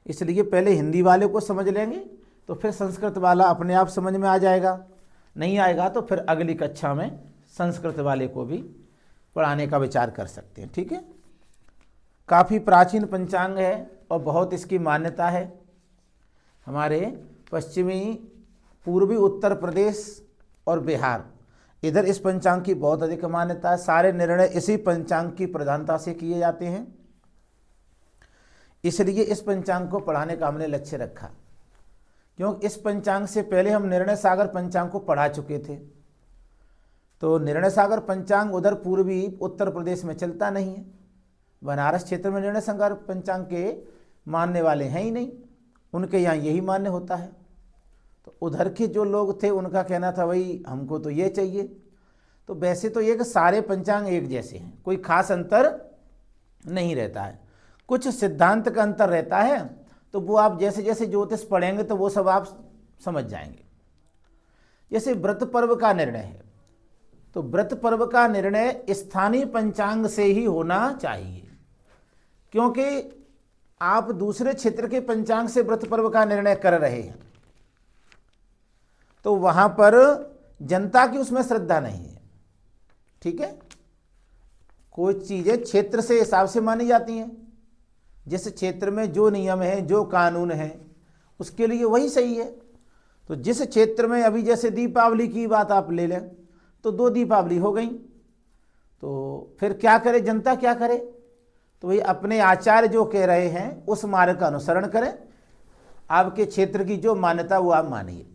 इसलिए पहले हिंदी वाले को समझ लेंगे तो फिर संस्कृत वाला अपने आप समझ में आ जाएगा, नहीं आएगा तो फिर अगली कक्षा में संस्कृत वाले को भी पढ़ाने का विचार कर सकते हैं। ठीक है, काफ़ी प्राचीन पंचांग है और बहुत इसकी मान्यता है। हमारे पश्चिमी पूर्वी उत्तर प्रदेश और बिहार, इधर इस पंचांग की बहुत अधिक मान्यता है। सारे निर्णय इसी पंचांग की प्रधानता से किए जाते हैं, इसलिए इस पंचांग को पढ़ाने का हमने लक्ष्य रखा। क्योंकि इस पंचांग से पहले हम निर्णय सागर पंचांग को पढ़ा चुके थे, तो निर्णय सागर पंचांग उधर पूर्वी उत्तर प्रदेश में चलता नहीं है। बनारस क्षेत्र में निर्णय सागर पंचांग के मानने वाले हैं ही नहीं, उनके यहाँ यही मान्य होता है। तो उधर के जो लोग थे उनका कहना था भाई हमको तो ये चाहिए। तो वैसे तो ये कि सारे पंचांग एक जैसे हैं, कोई खास अंतर नहीं रहता है, कुछ सिद्धांत का अंतर रहता है। तो वो आप जैसे जैसे ज्योतिष पढ़ेंगे तो वो सब आप समझ जाएंगे। जैसे व्रत पर्व का निर्णय है, तो व्रत पर्व का निर्णय स्थानीय पंचांग से ही होना चाहिए, क्योंकि आप दूसरे क्षेत्र के पंचांग से व्रत पर्व का निर्णय कर रहे हैं तो वहां पर जनता की उसमें श्रद्धा नहीं है। ठीक है, कोई चीजें क्षेत्र से हिसाब से मानी जाती हैं, जिस क्षेत्र में जो नियम है जो कानून है उसके लिए वही सही है। तो जिस क्षेत्र में अभी जैसे दीपावली की बात आप ले लें तो 2 दीपावली हो गई, तो फिर क्या करे जनता, क्या करे? तो वही अपने आचार्य जो कह रहे हैं उस मार्ग का अनुसरण करें। आपके क्षेत्र की जो मान्यता वो आप मानिए,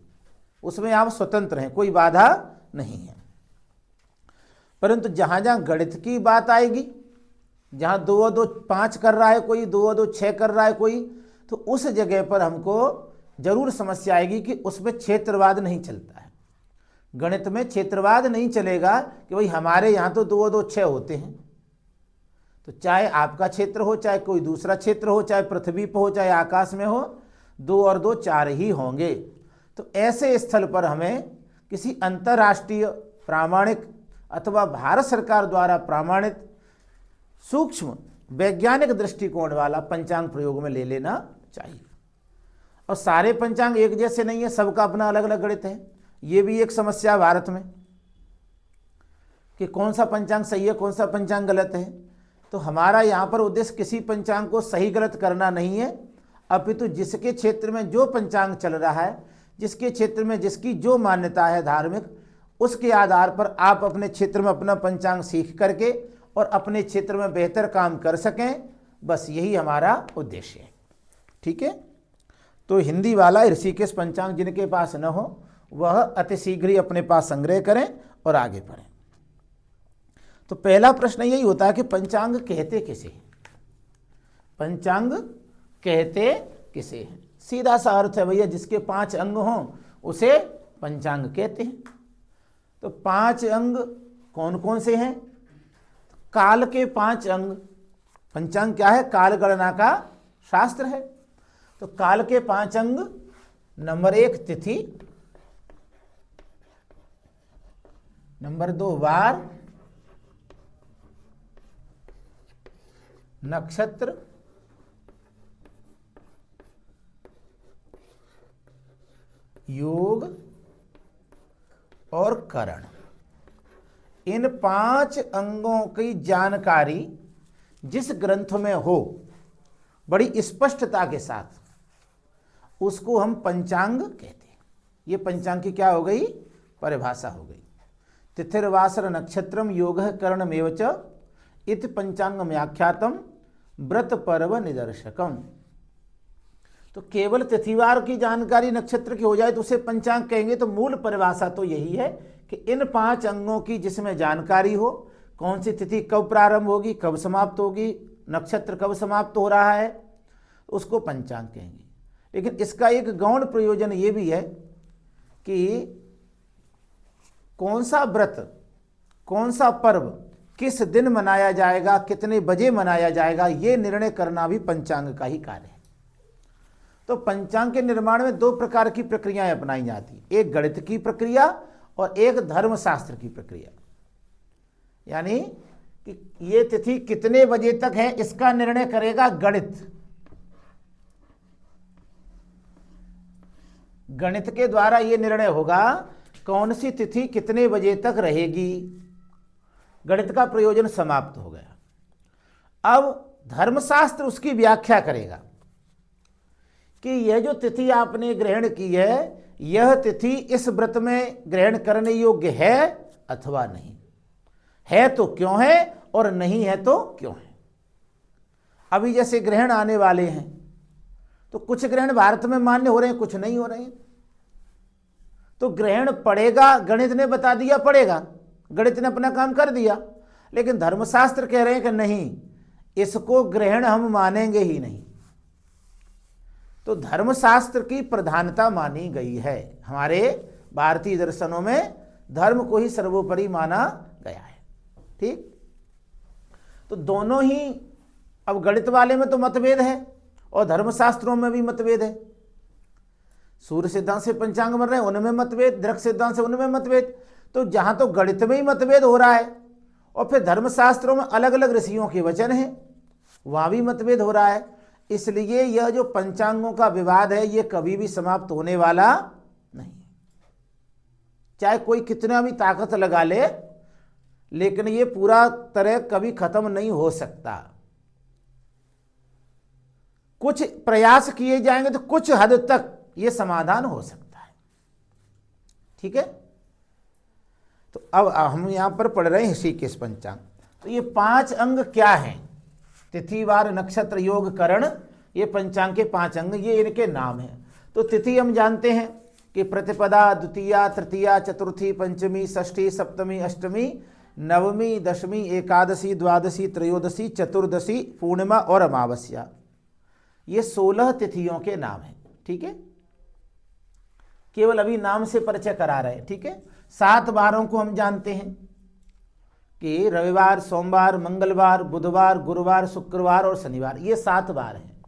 उसमें आप स्वतंत्र हैं, कोई बाधा नहीं है। परंतु जहां जहां गणित की बात आएगी, जहां 2 और 2 5 कर रहा है कोई, 2 और 2 6 कर रहा है कोई, तो उस जगह पर हमको जरूर समस्या आएगी कि उसमें क्षेत्रवाद नहीं चलता है। गणित में क्षेत्रवाद नहीं चलेगा कि भाई हमारे यहाँ तो 2 और 2 6 होते हैं। तो चाहे आपका क्षेत्र हो, चाहे कोई दूसरा क्षेत्र हो, चाहे पृथ्वी पर हो, चाहे आकाश में हो, 2 और 2 4 ही होंगे। तो ऐसे स्थल पर हमें किसी अंतर्राष्ट्रीय प्रामाणिक अथवा भारत सरकार द्वारा प्रमाणित सूक्ष्म वैज्ञानिक दृष्टिकोण वाला पंचांग प्रयोग में ले लेना चाहिए। और सारे पंचांग एक जैसे नहीं है, सबका अपना अलग अलग गणित है। ये भी एक समस्या भारत में कि कौन सा पंचांग सही है, कौन सा पंचांग गलत है। तो हमारा यहाँ पर उद्देश्य किसी पंचांग को सही गलत करना नहीं है, अपितु जिसके क्षेत्र में जो पंचांग चल रहा है, जिसके क्षेत्र में जिसकी जो मान्यता है धार्मिक, उसके आधार पर आप अपने क्षेत्र में अपना पंचांग सीख करके और अपने क्षेत्र में बेहतर काम कर सकें, बस यही हमारा उद्देश्य है। ठीक है, तो हिंदी वाला ऋषिकेश पंचांग जिनके पास न हो वह अतिशीघ्र ही अपने पास संग्रह करें और आगे बढ़ें। तो पहला प्रश्न यही होता है कि पंचांग कहते किसे हैं? पंचांग कहते किसे हैं? सीधा सा अर्थ है भैया, जिसके 5 अंग हों उसे पंचांग कहते हैं। तो 5 अंग कौन कौन से हैं? काल के 5 अंग। पंचांग क्या है? काल गणना का शास्त्र है। तो काल के 5 अंग, नंबर 1 तिथि, नंबर 2 वार, नक्षत्र, योग और करण। इन 5 अंगों की जानकारी जिस ग्रंथ में हो बड़ी स्पष्टता के साथ, उसको हम पंचांग कहते हैं। ये पंचांग की क्या हो गई? परिभाषा हो गई। तिथिर्वासर नक्षत्रम योगः करणमेव च इति पंचांगम व्याख्यातम व्रत पर्व निदर्शकम। तो केवल तिथिवार की जानकारी नक्षत्र की हो जाए तो उसे पंचांग कहेंगे। तो मूल परिभाषा तो यही है कि इन 5 अंगों की जिसमें जानकारी हो, कौन सी तिथि कब प्रारंभ होगी, कब समाप्त होगी, नक्षत्र कब समाप्त हो रहा है, उसको पंचांग कहेंगे। लेकिन इसका एक गौण प्रयोजन ये भी है कि कौन सा व्रत, कौन सा पर्व किस दिन मनाया जाएगा, कितने बजे मनाया जाएगा, ये निर्णय करना भी पंचांग का ही कार्य है। तो पंचांग के निर्माण में 2 प्रकार की प्रक्रियाएं अपनाई जाती हैं, एक गणित की प्रक्रिया और एक धर्मशास्त्र की प्रक्रिया। यानी कि ये तिथि कितने बजे तक है इसका निर्णय करेगा गणित, गणित के द्वारा ये निर्णय होगा कौन सी तिथि कितने बजे तक रहेगी। गणित का प्रयोजन समाप्त हो गया। अब धर्मशास्त्र उसकी व्याख्या करेगा कि यह जो तिथि आपने ग्रहण की है, यह तिथि इस व्रत में ग्रहण करने योग्य है अथवा नहीं है, तो क्यों है, और नहीं है तो क्यों है। अभी जैसे ग्रहण आने वाले हैं, तो कुछ ग्रहण भारत में मान्य हो रहे हैं, कुछ नहीं हो रहे हैं। तो ग्रहण पड़ेगा, गणित ने बता दिया पड़ेगा, गणित ने अपना काम कर दिया, लेकिन धर्मशास्त्र कह रहे हैं कि नहीं, इसको ग्रहण हम मानेंगे ही नहीं। तो धर्मशास्त्र की प्रधानता मानी गई है। हमारे भारतीय दर्शनों में धर्म को ही सर्वोपरि माना गया है। ठीक, तो दोनों ही, अब गणित वाले में तो मतभेद है और धर्मशास्त्रों में भी मतभेद है। सूर्य सिद्धांत से पंचांग बन रहे हैं, उनमें मतभेद, दृक सिद्धांत से उनमें मतभेद। तो जहां तो गणित में ही मतभेद हो रहा है और फिर धर्मशास्त्रों में अलग अलग ऋषियों के वचन हैं, वहां भी मतभेद हो रहा है। इसलिए यह जो पंचांगों का विवाद है, यह कभी भी समाप्त होने वाला नहीं, चाहे कोई कितना भी ताकत लगा ले, लेकिन यह पूरा तरह कभी खत्म नहीं हो सकता। कुछ प्रयास किए जाएंगे तो कुछ हद तक यह समाधान हो सकता है। ठीक है, तो अब हम यहां पर पढ़ रहे हैं ऋषिकेश पंचांग। तो ये 5 अंग क्या हैं? तिथि वार नक्षत्र योग करण, ये पंचांग के 5 अंग, ये इनके नाम हैं। तो तिथि हम जानते हैं कि प्रतिपदा, द्वितीया, तृतीया, चतुर्थी, पंचमी, षष्ठी, सप्तमी, अष्टमी, नवमी, दशमी, एकादशी, द्वादशी, त्रयोदशी, चतुर्दशी, पूर्णिमा और अमावस्या, ये 16 तिथियों के नाम हैं। ठीक है, केवल अभी नाम से परिचय करा रहे हैं। ठीक है, 7 वारों को हम जानते हैं कि रविवार, सोमवार, मंगलवार, बुधवार, गुरुवार, शुक्रवार और शनिवार, ये 7 वार हैं।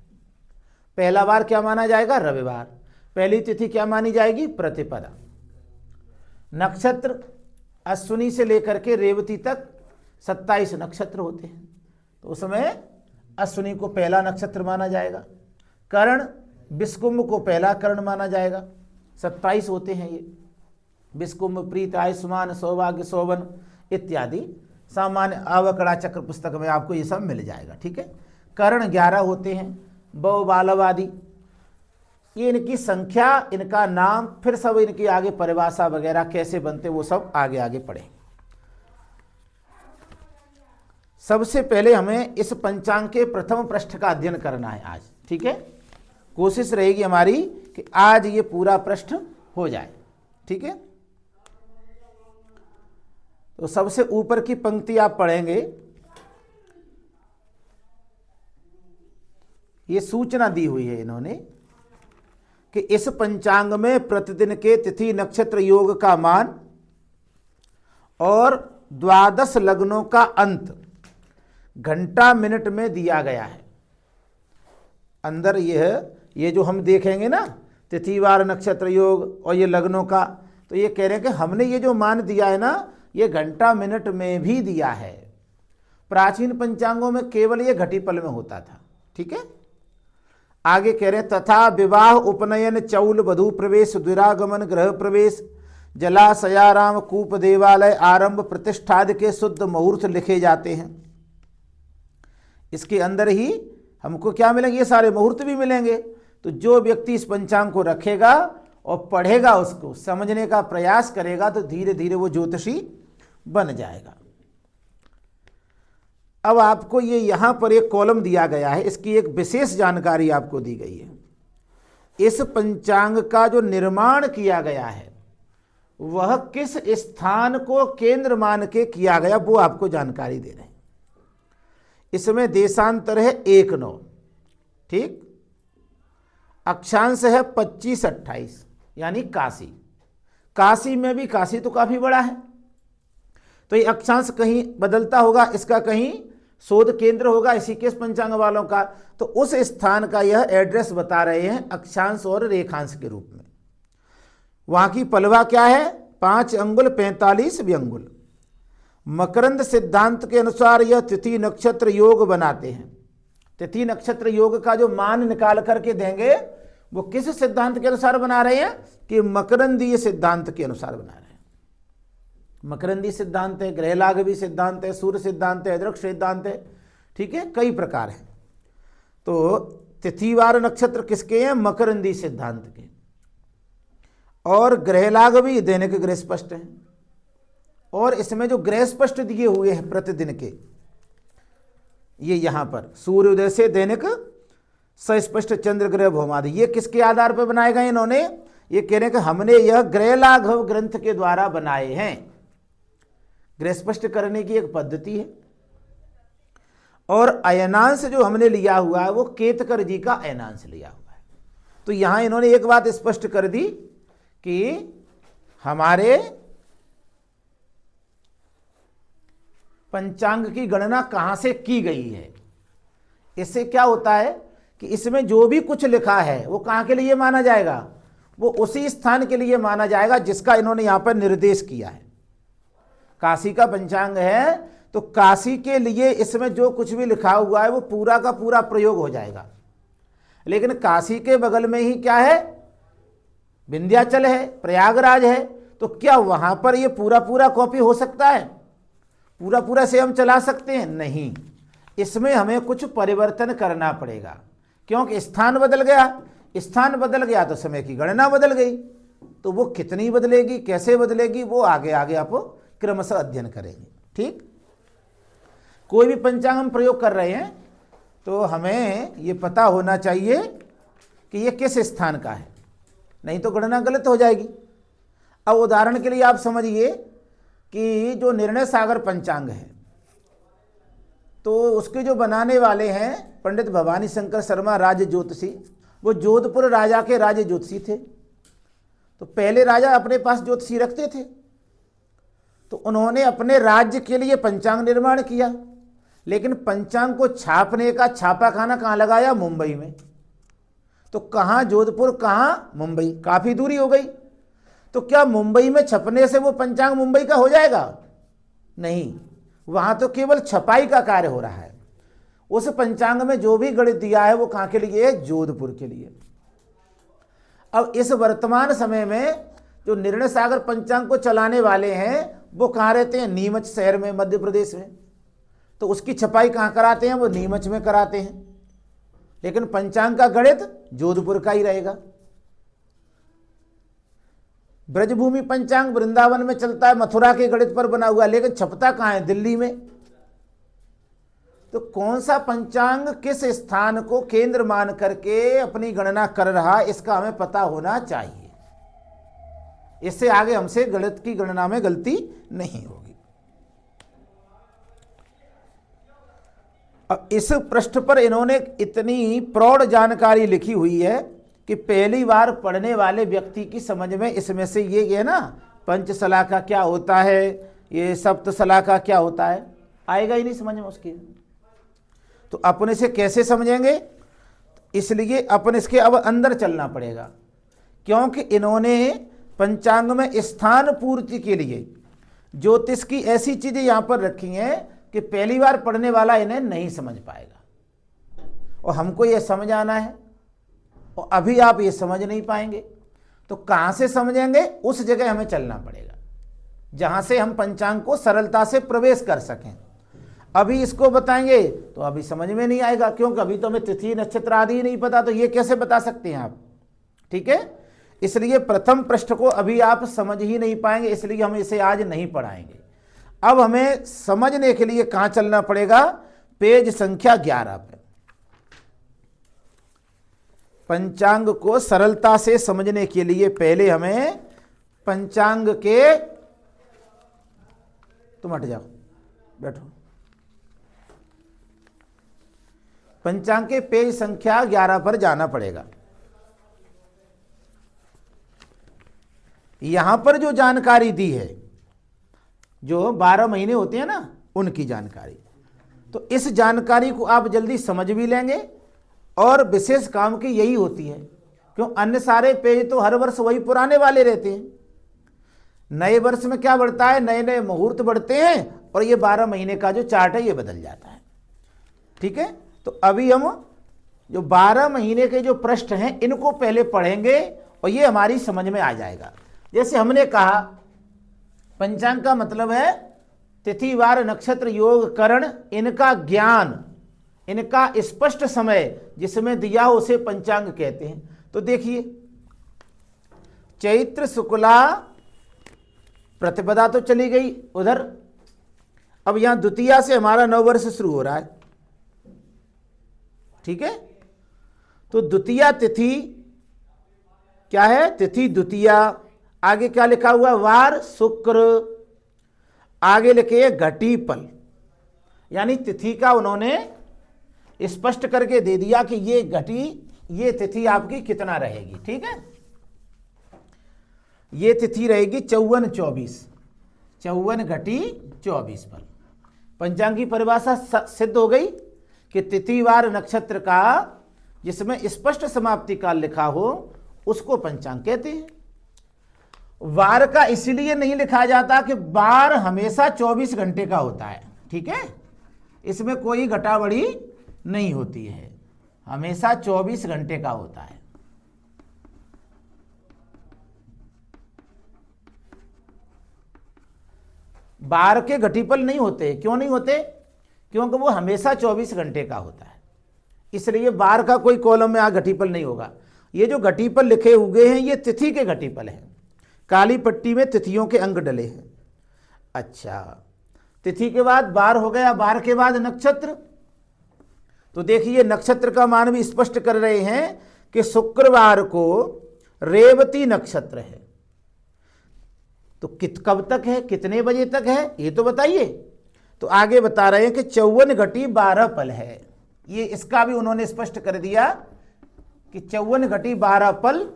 पहला वार क्या माना जाएगा? रविवार। पहली तिथि क्या मानी जाएगी? प्रतिपदा। नक्षत्र अश्विनी से लेकर के रेवती तक 27 नक्षत्र होते हैं, तो उसमें अश्विनी को पहला नक्षत्र माना जाएगा। कर्ण, विषकुंभ को पहला कर्ण माना जाएगा। 27 होते हैं ये, विषकुंभ, प्रीत, आयुष्मान, सौभाग्य, शोभन इत्यादि। सामान्य अवकड़ा चक्र पुस्तक में आपको ये सब मिल जाएगा। ठीक है, कर्ण 11 होते हैं, बव, बालव आदि, ये इनकी संख्या, इनका नाम, फिर सब इनकी आगे परिभाषा वगैरह कैसे बनते, वो सब आगे आगे पढ़ें। सबसे पहले हमें इस पंचांग के प्रथम पृष्ठ का अध्ययन करना है आज। ठीक है, कोशिश रहेगी हमारी कि आज ये पूरा पृष्ठ हो जाए। ठीक है, तो सबसे ऊपर की पंक्ति आप पढ़ेंगे। ये सूचना दी हुई है इन्होंने कि इस पंचांग में प्रतिदिन के तिथि नक्षत्र योग का मान और 12 लग्नों का अंत घंटा मिनट में दिया गया है। अंदर ये जो हम देखेंगे ना, तिथिवार नक्षत्र योग और ये लग्नों का, तो ये कह रहे हैं कि हमने ये जो मान दिया है ना, ये घंटा मिनट में भी दिया है। प्राचीन पंचांगों में केवल ये घटीपल में होता था। ठीक है, आगे कह रहे हैं तथा विवाह, उपनयन, चौल, वधू प्रवेश, द्विरागमन, गृह प्रवेश, जलाशयाराम, कूप, देवालय आरंभ, प्रतिष्ठा आदि के शुद्ध मुहूर्त लिखे जाते हैं। इसके अंदर ही हमको क्या मिलेंगे? ये सारे मुहूर्त भी मिलेंगे। तो जो व्यक्ति इस पंचांग को रखेगा और पढ़ेगा, उसको समझने का प्रयास करेगा, तो धीरे धीरे वो ज्योतिषी बन जाएगा। अब आपको ये यहां पर एक कॉलम दिया गया है, इसकी एक विशेष जानकारी आपको दी गई है। इस पंचांग का जो निर्माण किया गया है, वह किस स्थान को केंद्र मान के किया गया, वो आपको जानकारी दे रहे हैं। इसमें देशांतर है 1-9, ठीक, अक्षांश है 25-28, यानी काशी। काशी में भी, काशी तो काफी बड़ा है, तो ये अक्षांश कहीं बदलता होगा, इसका कहीं शोध केंद्र होगा ऋषिकेश पंचांग वालों का, तो उस स्थान का यह एड्रेस बता रहे हैं अक्षांश और रेखांश के रूप में। वहां की पलवा क्या है? 5 अंगुल 45 व्यंगुल। मकरंद सिद्धांत के अनुसार यह तिथि नक्षत्र योग बनाते हैं। तिथि नक्षत्र योग का जो मान निकाल करके देंगे, वो किस सिद्धांत के अनुसार बना रहे हैं कि मकरंदीय सिद्धांत के अनुसार बना रहे हैं। मकरंदी सिद्धांत है, ग्रहलाघवी सिद्धांत है, सूर्य सिद्धांत है, अदृक्ष सिद्धांत है, ठीक है, कई प्रकार है। तो तिथिवार नक्षत्र किसके हैं? मकरंदी सिद्धांत के। और ग्रहलाघवी दैनिक ग्रह स्पष्ट है। और इसमें जो ग्रह स्पष्ट दिए हुए हैं प्रतिदिन के, ये यहां पर सूर्योदय से दैनिक सस्पष्ट चंद्र ग्रह भौमादि, ये किसके आधार पर बनाए गए? इन्होंने ये कह रहे हैं कि हमने यह ग्रहलाघव ग्रंथ के द्वारा बनाए हैं। ग्रह स्पष्ट करने की एक पद्धति है। और अयनांश जो हमने लिया हुआ है वो केतकर जी का अयनांश लिया हुआ है। तो यहां इन्होंने एक बात स्पष्ट कर दी कि हमारे पंचांग की गणना कहां से की गई है। इससे क्या होता है कि इसमें जो भी कुछ लिखा है वो कहां के लिए माना जाएगा? वो उसी स्थान के लिए माना जाएगा जिसका इन्होंने यहां पर निर्देश किया है। काशी का पंचांग है तो काशी के लिए इसमें जो कुछ भी लिखा हुआ है वो पूरा का पूरा प्रयोग हो जाएगा। लेकिन काशी के बगल में ही क्या है? विंध्याचल है, प्रयागराज है, तो क्या वहां पर ये पूरा पूरा कॉपी हो सकता है? पूरा पूरा से हम चला सकते हैं? नहीं, इसमें हमें कुछ परिवर्तन करना पड़ेगा, क्योंकि स्थान बदल गया। स्थान बदल गया तो समय की गणना बदल गई। तो वो कितनी बदलेगी, कैसे बदलेगी, वो आगे आगे आप क्रमशः अध्ययन करेंगे। ठीक, कोई भी पंचांग हम प्रयोग कर रहे हैं तो हमें ये पता होना चाहिए कि ये किस स्थान का है, नहीं तो गणना गलत हो जाएगी। अब उदाहरण के लिए आप समझिए कि जो निर्णय सागर पंचांग है तो उसके जो बनाने वाले हैं पंडित भवानी शंकर शर्मा राज ज्योतिषी, वो जोधपुर राजा के राज ज्योतिषी थे। तो पहले राजा अपने पास ज्योतिषी रखते थे, तो उन्होंने अपने राज्य के लिए पंचांग निर्माण किया। लेकिन पंचांग को छापने का छापाखाना कहाँ लगाया? मुंबई में। तो कहाँ जोधपुर, कहाँ मुंबई, काफी दूरी हो गई। तो क्या मुंबई में छपने से वो पंचांग मुंबई का हो जाएगा? नहीं, वहां तो केवल छपाई का कार्य हो रहा है। उस पंचांग में जो भी गणित दिया है वो कहाँ के लिए है? जोधपुर के लिए। अब इस वर्तमान समय में जो निर्णय सागर पंचांग को चलाने वाले हैं वो कहाँ रहते हैं? नीमच शहर में, मध्य प्रदेश में। तो उसकी छपाई कहाँ कराते हैं? वो नीमच में कराते हैं। लेकिन पंचांग का गणित जोधपुर का ही रहेगा। ब्रजभूमि पंचांग वृंदावन में चलता है, मथुरा के गणित पर बना हुआ, लेकिन छपता कहाँ है? दिल्ली में। तो कौन सा पंचांग किस स्थान को केंद्र मान करके अपनी गणना कर रहा, इसका हमें पता होना चाहिए। इससे आगे हमसे गणित की गणना में गलती नहीं होगी। अब इस पृष्ठ पर इन्होंने इतनी प्रौढ़ जानकारी लिखी हुई है कि पहली बार पढ़ने वाले व्यक्ति की समझ में इसमें से ये है ना, पंचशला का क्या होता है, ये सप्तशला का क्या होता है, आएगा ही नहीं समझ में उसकी। तो अपन इसे कैसे समझेंगे? इसलिए अपन इसके अब अंदर चलना पड़ेगा, क्योंकि इन्होंने पंचांग में स्थान पूर्ति के लिए ज्योतिष की ऐसी चीजें यहां पर रखी हैं कि पहली बार पढ़ने वाला इन्हें नहीं समझ पाएगा। और हमको ये समझ आना है और अभी आप ये समझ नहीं पाएंगे, तो कहां से समझेंगे? उस जगह हमें चलना पड़ेगा जहां से हम पंचांग को सरलता से प्रवेश कर सकें। अभी इसको बताएंगे तो अभी समझ में नहीं आएगा, क्योंकि अभी तो हमें तिथि नक्षत्र आदि ही नहीं पता, तो ये कैसे बता सकते हैं आप? ठीक है, इसलिए प्रथम पृष्ठ को अभी आप समझ ही नहीं पाएंगे, इसलिए हम इसे आज नहीं पढ़ाएंगे। अब हमें समझने के लिए कहां चलना पड़ेगा? पेज संख्या 11 पे। पंचांग को सरलता से समझने के लिए पहले हमें पंचांग के, तुम हट जाओ, बैठो, पंचांग के पेज संख्या 11 पर जाना पड़ेगा। यहां पर जो जानकारी दी है, जो 12 महीने होते हैं ना, उनकी जानकारी, तो इस जानकारी को आप जल्दी समझ भी लेंगे। और विशेष काम की यही होती है, क्यों? अन्य सारे पेज तो हर वर्ष वही पुराने वाले रहते हैं। नए वर्ष में क्या बढ़ता है? नए नए मुहूर्त बढ़ते हैं और ये 12 महीने का जो चार्ट है ये बदल जाता है। ठीक है, तो अभी हम जो 12 महीने के जो पृष्ठ हैं इनको पहले पढ़ेंगे और ये हमारी समझ में आ जाएगा। जैसे हमने कहा पंचांग का मतलब है तिथि वार नक्षत्र योग करण, इनका ज्ञान, इनका स्पष्ट समय जिसमें दिया हो उसे पंचांग कहते हैं। तो देखिए चैत्र शुक्ला प्रतिपदा तो चली गई उधर, अब यहां द्वितीया से हमारा नववर्ष शुरू हो रहा है, ठीक है। तो द्वितीया तिथि क्या है, तिथि द्वितीया, आगे क्या लिखा हुआ, वार शुक्र, आगे लिखे घटीपल, यानी तिथि का उन्होंने स्पष्ट करके दे दिया कि ये घटी, ये तिथि आपकी कितना रहेगी, ठीक है। ये तिथि रहेगी 54-24, 54 घटी 24 पल। पंचांग की परिभाषा सिद्ध हो गई कि तिथिवार नक्षत्र का जिसमें स्पष्ट समाप्ति काल लिखा हो उसको पंचांग कहते हैं। वार का इसलिए नहीं लिखा जाता कि वार हमेशा 24 घंटे का होता है, ठीक है, इसमें कोई घटाबढ़ी नहीं होती है, हमेशा 24 घंटे का होता है। वार के घटीपल नहीं होते, क्यों नहीं होते, क्योंकि वो हमेशा 24 घंटे का होता है, इसलिए वार का कोई कॉलम में घटीपल नहीं होगा। ये जो घटीपल लिखे हुए हैं ये तिथि के घटीपल हैं, काली पट्टी में तिथियों के अंक डले हैं। अच्छा, तिथि के बाद वार हो गया, वार के बाद नक्षत्र। तो देखिए नक्षत्र का मान भी स्पष्ट कर रहे हैं कि शुक्रवार को रेवती नक्षत्र है। तो कब तक है, कितने बजे तक है, ये तो बताइए। तो आगे बता रहे हैं कि 54 घटी 12 पल है, ये इसका भी उन्होंने स्पष्ट कर दिया कि 54 घटी 12 पल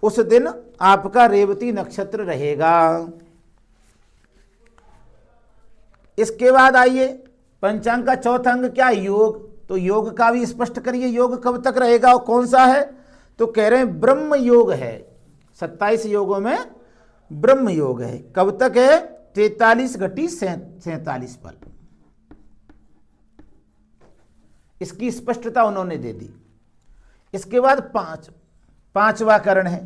उस दिन आपका रेवती नक्षत्र रहेगा। इसके बाद आइए पंचांग का चौथा अंग क्या, योग। तो योग का भी स्पष्ट करिए, योग कब तक रहेगा और कौन सा है। तो कह रहे हैं ब्रह्म योग है, 27 योगों में ब्रह्म योग है। कब तक है, 43 घटी 47 पल। इसकी स्पष्टता उन्होंने दे दी। इसके बाद पांचवा करण है,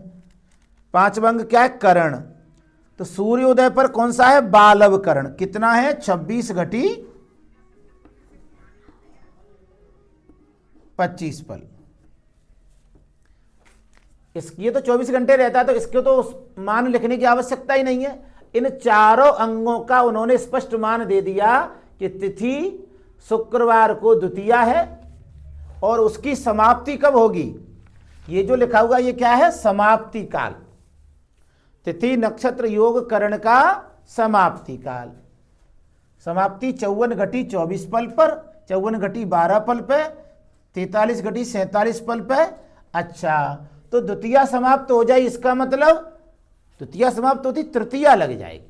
पांचवा अंग क्या है, करण। तो सूर्योदय पर कौन सा है, बालव करण, कितना है, 26 घटी 25 पल। ये तो 24 घंटे रहता है, तो इसके तो मान लिखने की आवश्यकता ही नहीं है। इन चारों अंगों का उन्होंने स्पष्ट मान दे दिया कि तिथि शुक्रवार को द्वितीया है और उसकी समाप्ति कब होगी, ये जो लिखा हुआ ये क्या है, समाप्ति काल। तिथि नक्षत्र योग करण का समाप्ति काल, समाप्ति 54 घटी 24 पल पर, 54 घटी 12 पल पे, 43 घटी 47 पल पे। अच्छा, तो द्वितीया समाप्त हो जाए, इसका मतलब द्वितीया समाप्त होती तृतीया लग जाएगी।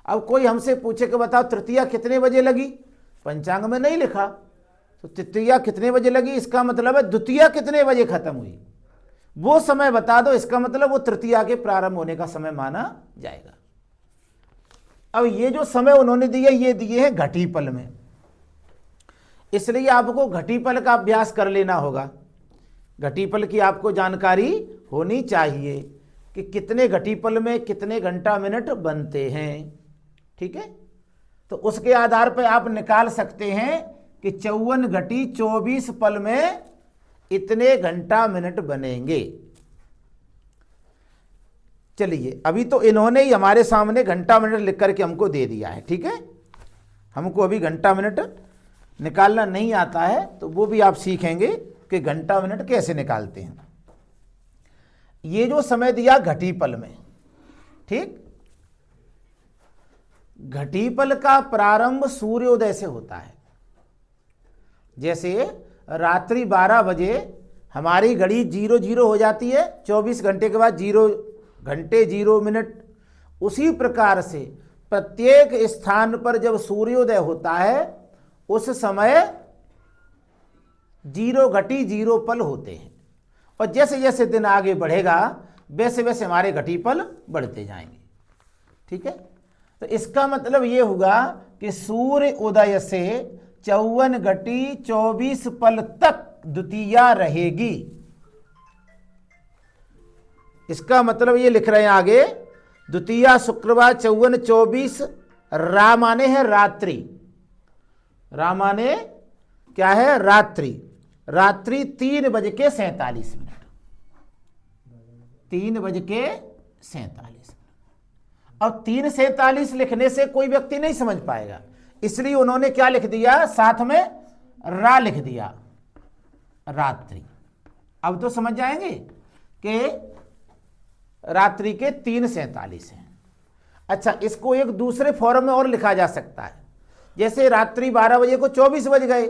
अब कोई हमसे पूछे कि बताओ तृतीया कितने बजे लगी, पंचांग में नहीं लिखा, तो तृतीया कितने बजे लगी, इसका मतलब है द्वितीया कितने बजे खत्म हुई, वो समय बता दो, इसका मतलब वो तृतीया के प्रारंभ होने का समय माना जाएगा। अब ये जो समय उन्होंने दिए, ये दिए हैं घटीपल में, इसलिए आपको घटीपल का अभ्यास कर लेना होगा। घटीपल की आपको जानकारी होनी चाहिए कि कितने घटीपल में कितने घंटा मिनट बनते हैं, ठीक है। तो उसके आधार पर आप निकाल सकते हैं कि 54 घटी 24 पल में इतने घंटा मिनट बनेंगे। चलिए, अभी तो इन्होंने ही हमारे सामने घंटा मिनट लिख करके हमको दे दिया है, ठीक है। हमको अभी घंटा मिनट निकालना नहीं आता है, तो वो भी आप सीखेंगे कि घंटा मिनट कैसे निकालते हैं। ये जो समय दिया घटीपल में, ठीक, घटीपल का प्रारंभ सूर्योदय से होता है। जैसे रात्रि 12 बजे हमारी घड़ी 00 हो जाती है, 24 घंटे के बाद 0 घंटे 0 मिनट, उसी प्रकार से प्रत्येक स्थान पर जब सूर्योदय होता है उस समय 0 घटी 0 पल होते हैं, और जैसे जैसे दिन आगे बढ़ेगा वैसे वैसे हमारे घटीपल बढ़ते जाएंगे, ठीक है। तो इसका मतलब ये होगा कि सूर्य उदय से 54 घटी 24 पल तक द्वितीया रहेगी। इसका मतलब ये लिख रहे हैं आगे, द्वितीया शुक्रवार 54 24, रा माने है रात्रि, रा माने क्या है रात्रि, रात्रि 3:47, 3:47। अब 3:47 लिखने से कोई व्यक्ति नहीं समझ पाएगा, इसलिए उन्होंने क्या लिख दिया, साथ में रा लिख दिया, रात्रि। अब तो समझ जाएंगे कि रात्रि के 3:47 हैं। अच्छा, इसको एक दूसरे फॉर्म में और लिखा जा सकता है, जैसे रात्रि 12 बजे को 24 बज गए,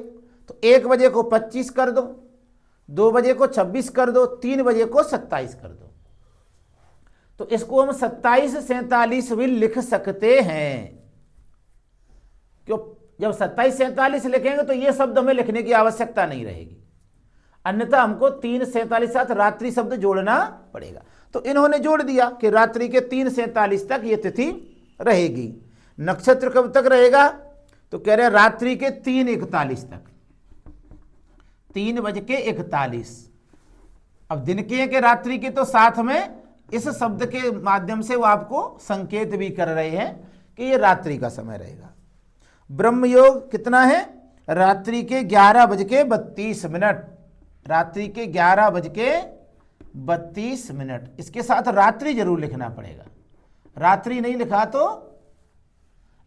तो 1 बजे को 25 कर दो, 2 बजे को 26 कर दो, 3 बजे को 27 कर दो। तो इसको हम 27:47 भी लिख सकते हैं। क्यों? जब 27:47 लिखेंगे तो ये शब्द हमें लिखने की आवश्यकता नहीं रहेगी, अन्यथा हमको 3:47 साथ रात्रि शब्द जोड़ना पड़ेगा। तो इन्होंने जोड़ दिया कि रात्रि के 3:47 तक ये तिथि रहेगी। नक्षत्र कब तक रहेगा? तो कह रहे हैं रात्रि के 3:41 तक, 3:41। अब दिन के रात्रि के तो साथ में इस शब्द के माध्यम से वो आपको संकेत भी कर रहे हैं कि ये रात्रि का समय रहेगा। ब्रह्म योग कितना है? रात्रि के 11:32, रात्रि के 11:32। इसके साथ रात्रि जरूर लिखना पड़ेगा, रात्रि नहीं लिखा तो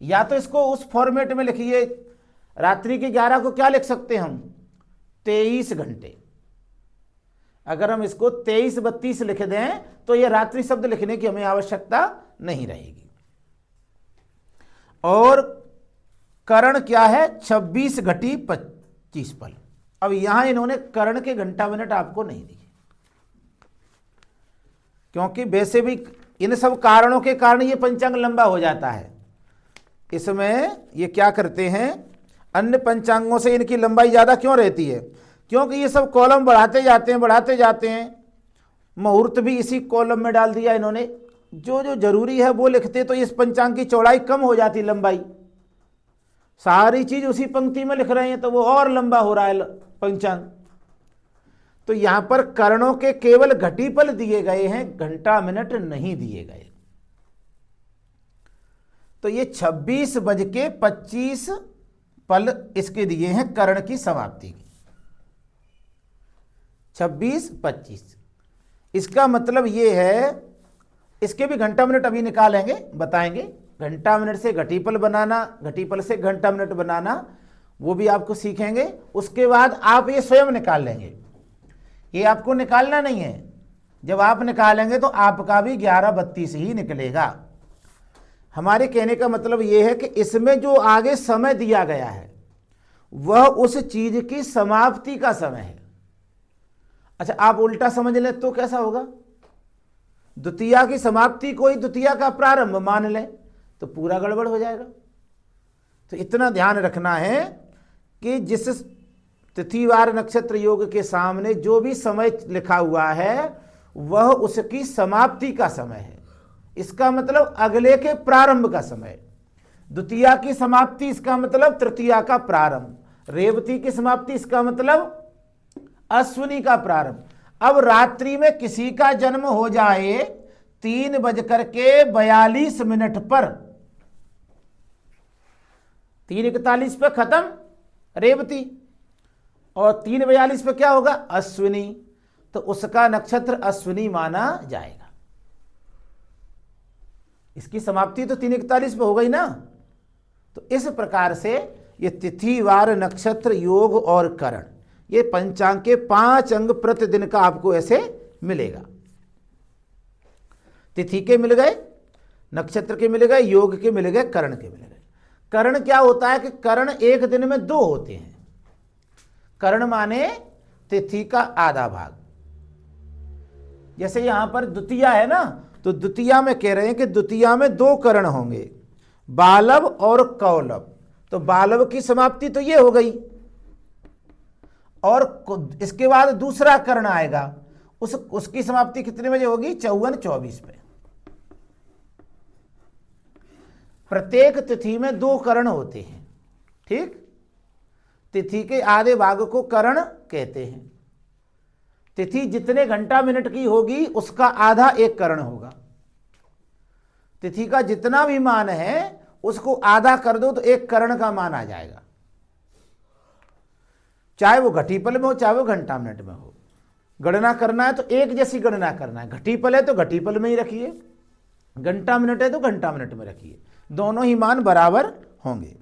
या तो इसको उस फॉर्मेट में लिखिए, रात्रि के 11 को क्या लिख सकते हैं हम? 23 घंटे। अगर हम इसको 23:32 लिख दें तो यह रात्रि शब्द लिखने की हमें आवश्यकता नहीं रहेगी। और करण क्या है? 26 घटी 25 पल। अब यहां इन्होंने करण के घंटा मिनट आपको नहीं दिए, क्योंकि वैसे भी इन सब कारणों के कारण ये पंचांग लंबा हो जाता है। इसमें ये क्या करते हैं, अन्य पंचांगों से इनकी लंबाई ज्यादा क्यों रहती है? क्योंकि ये सब कॉलम बढ़ाते जाते हैं। मुहूर्त भी इसी कॉलम में डाल दिया इन्होंने, जो जो जरूरी है वो लिखते तो इस पंचांग की चौड़ाई कम हो जाती, लंबाई। सारी चीज उसी पंक्ति में लिख रहे हैं तो वो और लंबा हो रहा है पंचांग। तो यहां पर करणों के केवल घटीपल दिए गए हैं, घंटा मिनट नहीं दिए गए। तो ये 26:25 पल इसके दिए हैं करण की समाप्ति की, 26:25। इसका मतलब ये है, इसके भी घंटा मिनट अभी निकालेंगे, बताएंगे। घंटा मिनट से घटीपल बनाना, घटीपल से घंटा मिनट बनाना, वो भी आपको सीखेंगे। उसके बाद आप ये स्वयं निकाल लेंगे, ये आपको निकालना नहीं है। जब आप निकालेंगे तो आपका भी 11:32 ही निकलेगा। हमारे कहने का मतलब ये है कि इसमें जो आगे समय दिया गया है वह उस चीज की समाप्ति का समय है। अच्छा, आप उल्टा समझ लें तो कैसा होगा? द्वितीया की समाप्ति को ही द्वितीया का प्रारंभ मान लें तो पूरा गड़बड़ हो जाएगा। तो इतना ध्यान रखना है कि जिस तिथिवार नक्षत्र योग के सामने जो भी समय लिखा हुआ है वह उसकी समाप्ति का समय है। इसका मतलब अगले के प्रारंभ का समय। द्वितीया की समाप्ति इसका मतलब तृतीया का प्रारंभ, रेवती की समाप्ति इसका मतलब अश्विनी का प्रारंभ। अब रात्रि में किसी का जन्म हो जाए 3:42 पर, 3:41 पे खत्म रेवती और 3:42 पे क्या होगा? अश्विनी। तो उसका नक्षत्र अश्विनी माना जाएगा। इसकी समाप्ति तो 3:41 पे हो गई ना। तो इस प्रकार से ये तिथिवार नक्षत्र योग और करण, ये पंचांग के 5 अंग प्रतिदिन का आपको ऐसे मिलेगा। तिथि के मिल गए, नक्षत्र के मिल गए, योग के मिल गए, करण के मिल गए। करण क्या होता है कि करण एक दिन में 2 होते हैं। करण माने तिथि का आधा भाग। जैसे यहां पर द्वितीया है ना, तो द्वितीया में कह रहे हैं कि द्वितीया में 2 करण होंगे, बालव और कौलव। तो बालव की समाप्ति तो ये हो गई और इसके बाद दूसरा करण आएगा, उसकी समाप्ति कितने बजे होगी? 54-24 पे। प्रत्येक तिथि में 2 करण होते हैं, ठीक। तिथि के आधे भाग को करण कहते हैं। तिथि जितने घंटा मिनट की होगी उसका आधा एक करण होगा। तिथि का जितना भी मान है उसको आधा कर दो तो एक करण का मान आ जाएगा, चाहे वो घटीपल में हो चाहे वो घंटा मिनट में हो। गणना करना है तो एक जैसी गणना करना है। घटीपल है तो घटीपल में ही रखिए, घंटा मिनट है तो घंटा मिनट में रखिए, दोनों ही मान बराबर होंगे।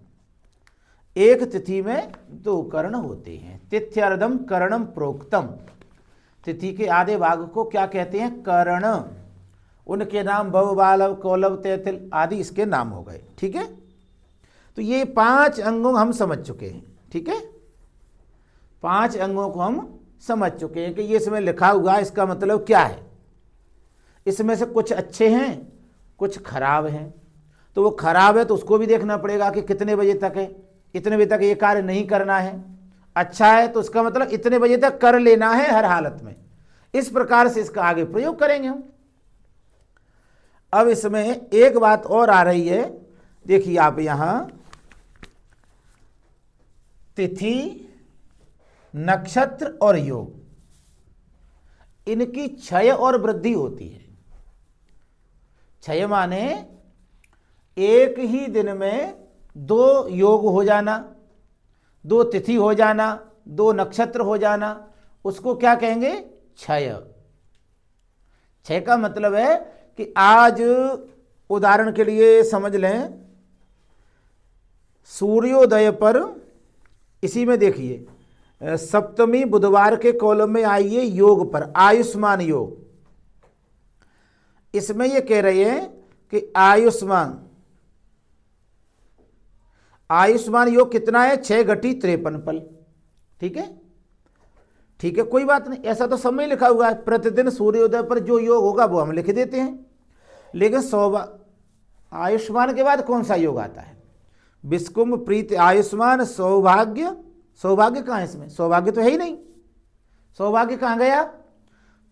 एक तिथि में दो कर्ण होते हैं। तिथ्यर्धम करणम प्रोक्तम। तिथि के आधे भाग को क्या कहते हैं? कर्ण। उनके नाम भव, बालव, कौलव, तैथिल आदि इसके नाम हो गए। ठीक है, तो ये 5 अंगों हम समझ चुके हैं। ठीक है, 5 अंगों को हम समझ चुके हैं कि ये इसमें लिखा हुआ इसका मतलब क्या है। इसमें से कुछ अच्छे हैं कुछ खराब हैं, तो वो खराब है तो उसको भी देखना पड़ेगा कि कितने बजे तक है, इतने बजे तक ये कार्य नहीं करना है। अच्छा है तो उसका मतलब इतने बजे तक कर लेना है हर हालत में। इस प्रकार से इसका आगे प्रयोग करेंगे हम। अब इसमें एक बात और आ रही है, देखिए आप यहां तिथि, नक्षत्र और योग, इनकी क्षय और वृद्धि होती है। क्षय माने एक ही दिन में 2 योग हो जाना, 2 तिथि हो जाना, 2 नक्षत्र हो जाना, उसको क्या कहेंगे? क्षय। क्षय का मतलब है कि आज उदाहरण के लिए समझ लें, सूर्योदय पर, इसी में देखिए सप्तमी बुधवार के कॉलम में आई है योग पर, आयुष्मान योग। इसमें ये कह रहे हैं कि आयुष्मान योग कितना है? 6 घटी 53 पल। ठीक है, ठीक है, कोई बात नहीं, ऐसा तो समय लिखा हुआ है। प्रतिदिन सूर्योदय पर जो योग होगा वो हम लिख देते हैं। लेकिन आयुष्मान के बाद कौन सा योग आता है? विस्कुंभ प्रीति आयुष्मान सौभाग्य। सौभाग्य कहाँ है इसमें? सौभाग्य तो है ही नहीं। सौभाग्य कहाँ गया?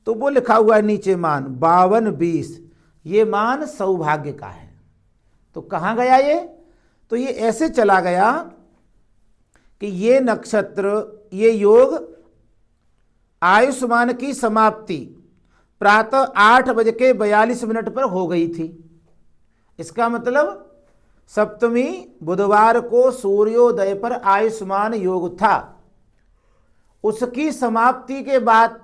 तो वो लिखा हुआ है नीचे मान 52-20, ये मान सौभाग्य का है। तो कहाँ गया ये? तो ये ऐसे चला गया कि ये नक्षत्र, ये योग आयुष्मान की समाप्ति प्रातः 8:42 पर हो गई थी। इसका मतलब सप्तमी बुधवार को सूर्योदय पर आयुष्मान योग था, उसकी समाप्ति के बाद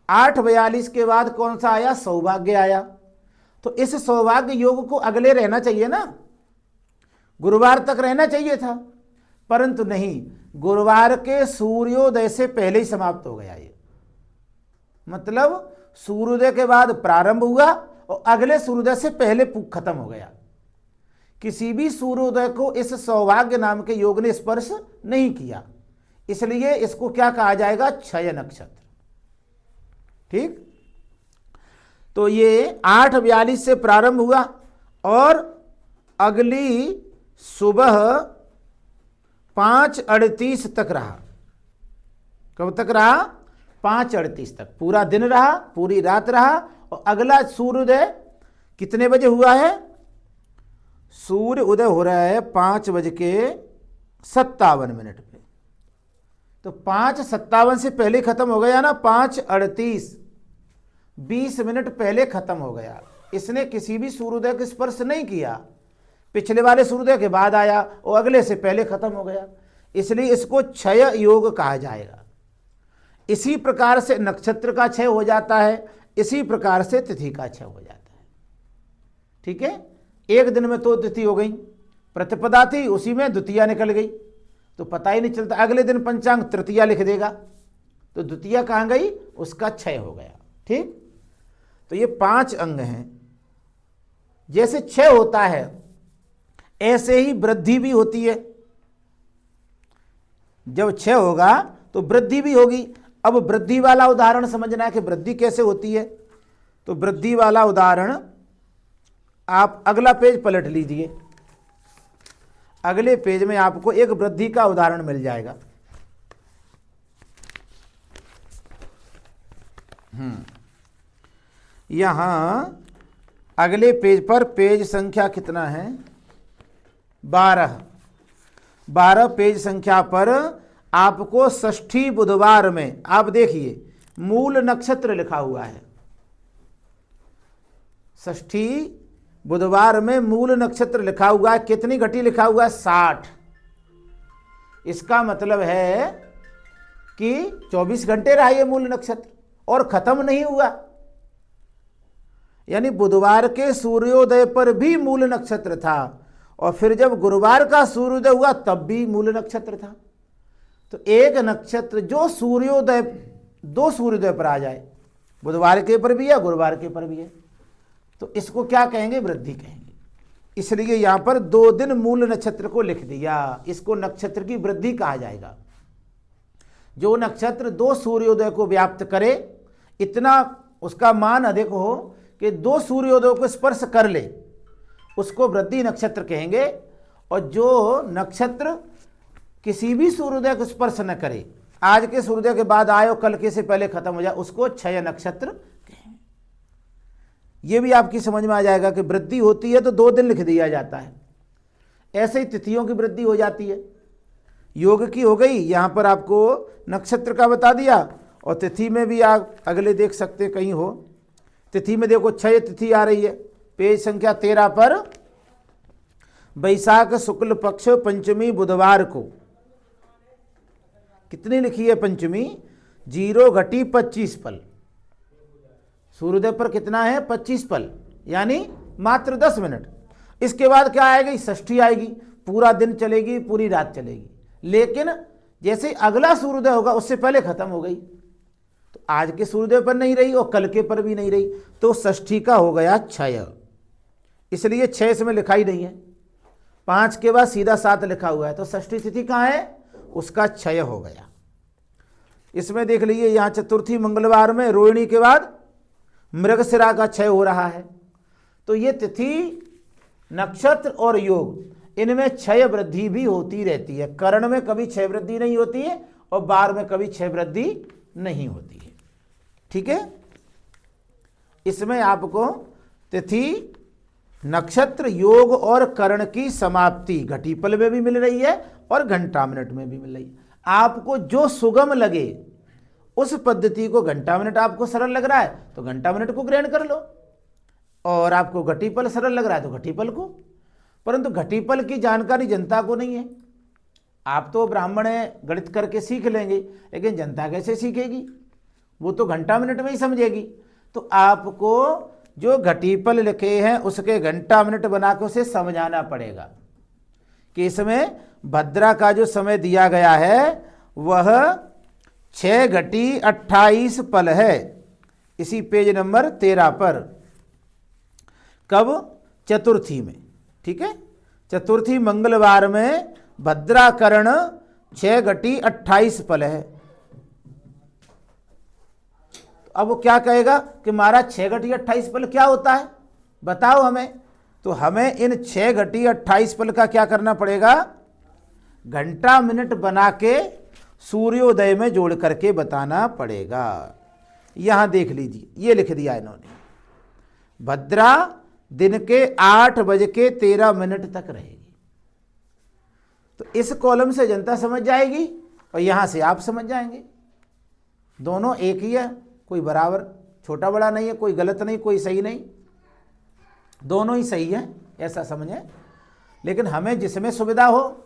8:42 के बाद कौन सा आया? सौभाग्य आया। तो इस सौभाग्य योग को अगले रहना चाहिए ना, गुरुवार तक रहना चाहिए था, परंतु नहीं, गुरुवार के सूर्योदय से पहले ही समाप्त हो गया। ये मतलब सूर्योदय के बाद प्रारंभ हुआ और अगले सूर्योदय से पहले खत्म हो गया। किसी भी सूर्योदय को इस सौभाग्य नाम के योग ने स्पर्श नहीं किया, इसलिए इसको क्या कहा जाएगा? क्षय नक्षत्र। ठीक, तो ये 8:42 से प्रारंभ हुआ और अगली सुबह 5:38 तक रहा। कब तक रहा? 5:38 तक, पूरा दिन रहा, पूरी रात रहा। और अगला सूर्योदय कितने बजे हुआ है? सूर्य उदय हो रहा है 5:57 पे, तो 5:57 से पहले खत्म हो गया ना। 5:38 20 मिनट पहले खत्म हो गया। इसने किसी भी सूर्योदय को स्पर्श नहीं किया, पिछले वाले सूर्योदय के बाद आया और अगले से पहले खत्म हो गया, इसलिए इसको क्षय योग कहा जाएगा। इसी प्रकार से नक्षत्र का क्षय हो जाता है, इसी प्रकार से तिथि का क्षय हो जाता है। ठीक है, एक दिन में तो तिथि हो गई, प्रतिपदा थी उसी में द्वितीया निकल गई, तो पता ही नहीं चलता। अगले दिन पंचांग तृतीया लिख देगा, तो द्वितीया कहाँ गई? उसका क्षय हो गया। ठीक, तो ये 5 अंग हैं। जैसे क्षय होता है ऐसे ही वृद्धि भी होती है। जब क्षय होगा तो वृद्धि भी होगी। अब वृद्धि वाला उदाहरण समझना है कि वृद्धि कैसे होती है। तो वृद्धि वाला उदाहरण आप अगला पेज पलट लीजिए, अगले पेज में आपको एक वृद्धि का उदाहरण मिल जाएगा। यहां अगले पेज पर, पेज संख्या कितना है? 12 पेज संख्या पर आपको षष्ठी बुधवार में, आप देखिए मूल नक्षत्र लिखा हुआ है, षष्ठी बुधवार में मूल नक्षत्र लिखा हुआ है। कितनी घटी लिखा हुआ है? 60। इसका मतलब है कि 24 घंटे रहा ये मूल नक्षत्र और खत्म नहीं हुआ। यानी बुधवार के सूर्योदय पर भी मूल नक्षत्र था और फिर जब गुरुवार का सूर्योदय हुआ तब भी मूल नक्षत्र था। तो एक नक्षत्र जो सूर्योदय, दो सूर्योदय पर आ जाए, बुधवार के पर भी है गुरुवार के पर भी है, तो इसको क्या कहेंगे? वृद्धि कहेंगे। इसलिए यहां पर 2 दिन मूल नक्षत्र को लिख दिया, इसको नक्षत्र की वृद्धि कहा जाएगा। जो नक्षत्र 2 सूर्योदय को व्याप्त करे, इतना उसका मान अधिक हो कि 2 सूर्योदय को स्पर्श कर ले, उसको वृद्धि नक्षत्र कहेंगे। और जो नक्षत्र किसी भी सूर्योदय को स्पर्श न करे, आज के सूर्योदय के बाद आए और कल के से पहले खत्म हो जाए, उसको क्षय नक्षत्र कहेंगे। ये भी आपकी समझ में आ जाएगा कि वृद्धि होती है तो 2 दिन लिख दिया जाता है। ऐसे ही तिथियों की वृद्धि हो जाती है। योग की हो गई, यहां पर आपको नक्षत्र का बता दिया, और तिथि में भी आप अगले देख सकते हैं कहीं हो। तिथि में देखो क्षय तिथि आ रही है, पेज संख्या 13 पर, वैशाख शुक्ल पक्ष पंचमी बुधवार को। कितनी लिखी है पंचमी? 0 घटी 25 पल। सूर्योदय पर कितना है? 25 पल, यानी मात्र 10 मिनट। इसके बाद क्या आएगी? षष्ठी आएगी, पूरा दिन चलेगी, पूरी रात चलेगी। लेकिन जैसे अगला सूर्योदय होगा उससे पहले खत्म हो गई, तो आज के सूर्योदय पर नहीं रही और कल के पर भी नहीं रही, तो षष्ठी का हो गया क्षय। इसलिए 6 इसमें लिखाई नहीं है, 5 के बाद सीधा 7 लिखा हुआ है, तो षष्ठी तिथि कहाँ है? उसका क्षय हो गया। इसमें देख लीजिए, यहां चतुर्थी मंगलवार में रोहिणी के बाद मृगशिरा का क्षय हो रहा है। तो ये तिथि, नक्षत्र और योग, इनमें क्षय वृद्धि भी होती रहती है। करण में कभी क्षय वृद्धि नहीं होती है और बार में कभी क्षय वृद्धि नहीं होती है। ठीक है, इसमें आपको तिथि, नक्षत्र, योग और करण की समाप्ति घटीपल में भी मिल रही है और घंटा मिनट में भी मिल रही है। आपको जो सुगम लगे उस पद्धति को, घंटा मिनट आपको सरल लग रहा है तो घंटा मिनट को ग्रहण कर लो, और आपको घटीपल सरल लग रहा है तो घटीपल को। परंतु घटीपल की जानकारी जनता को नहीं है। आप तो ब्राह्मण है, गणित करके सीख लेंगे, लेकिन जनता कैसे सीखेगी? वो तो घंटा मिनट में ही समझेगी। तो आपको जो घटीपल लिखे हैं उसके घंटा मिनट बना के उसे समझाना पड़ेगा कि इसमें भद्रा का जो समय दिया गया है वह 6 घटी 28 पल है। इसी पेज नंबर 13 पर। कब? चतुर्थी में। ठीक है, चतुर्थी मंगलवार में भद्राकरण 6 घटी 28 पल है। अब वो क्या कहेगा कि महाराज 6 घटी 28 पल क्या होता है, बताओ हमें। तो हमें इन 6 घटी 28 पल का क्या करना पड़ेगा? घंटा मिनट बना के सूर्योदय में जोड़ करके बताना पड़ेगा। यहां देख लीजिए, ये लिख दिया इन्होंने, भद्रा दिन के 8:13 तक रहेगी। तो इस कॉलम से जनता समझ जाएगी और यहां से आप समझ जाएंगे। दोनों एक ही है, कोई बराबर छोटा बड़ा नहीं है, कोई गलत नहीं, कोई सही नहीं, दोनों ही सही है, ऐसा समझें। लेकिन हमें जिसमें सुविधा हो,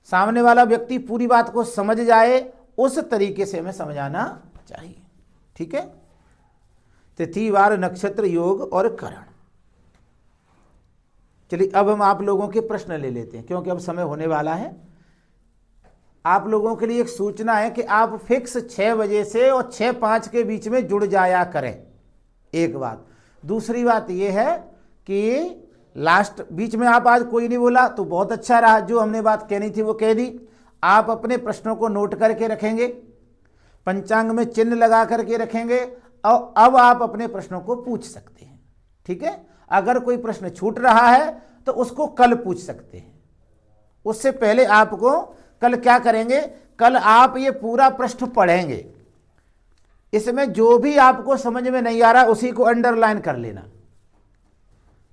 सामने वाला व्यक्ति पूरी बात को समझ जाए, उस तरीके से हमें समझाना चाहिए। ठीक है, तिथि, वार, नक्षत्र, योग और करण। चलिए अब हम आप लोगों के प्रश्न ले लेते हैं, क्योंकि अब समय होने वाला है। आप लोगों के लिए एक सूचना है कि आप फिक्स 6 बजे से और 6:05 के बीच में जुड़ जाया करें, एक बात। दूसरी बात यह है कि लास्ट बीच में आप आज कोई नहीं बोला तो बहुत अच्छा रहा, जो हमने बात कहनी थी वो कह दी। आप अपने प्रश्नों को नोट करके रखेंगे, पंचांग में चिन्ह लगा करके रखेंगे, और अब आप अपने प्रश्नों को पूछ सकते हैं। ठीक है, अगर कोई प्रश्न छूट रहा है तो उसको कल पूछ सकते हैं। उससे पहले आपको कल क्या करेंगे, कल आप ये पूरा प्रश्न पढ़ेंगे, इसमें जो भी आपको समझ में नहीं आ रहा उसी को अंडरलाइन कर लेना,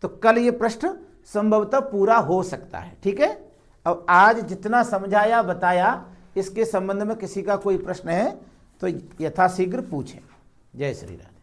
तो कल ये प्रश्न संभवतः पूरा हो सकता है। ठीक है, अब आज जितना समझाया बताया इसके संबंध में किसी का कोई प्रश्न है तो यथाशीघ्र पूछें। जय श्री राम।